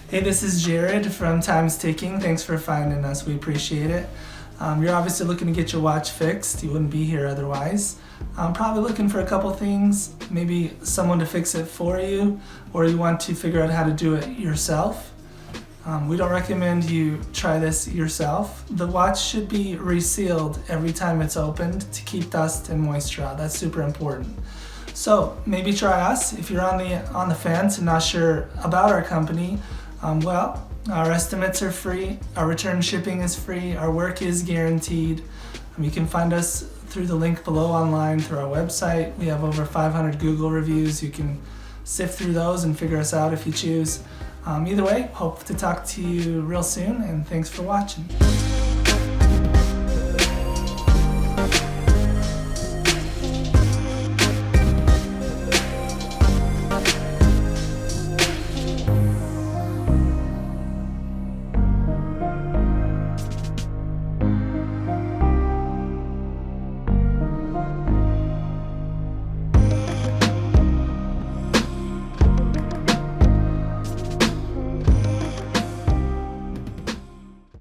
Hey, this is Jared from Time's Ticking. Thanks for finding us. We appreciate it. You're obviously looking to get your watch fixed. You wouldn't be here otherwise. I'm probably looking for a couple things, maybe someone to fix it for you, or you want to figure out how to do it yourself. We don't recommend you try this yourself. The watch should be resealed every time it's opened to keep dust and moisture out. That's super important. So maybe try us. If you're on the fence and not sure about our company, our estimates are free, our return shipping is free, our work is guaranteed. You can find us through the link below online through our website. We have over 500 Google reviews. You can sift through those and figure us out if you choose. Either way, hope to talk to you real soon, and thanks for watching.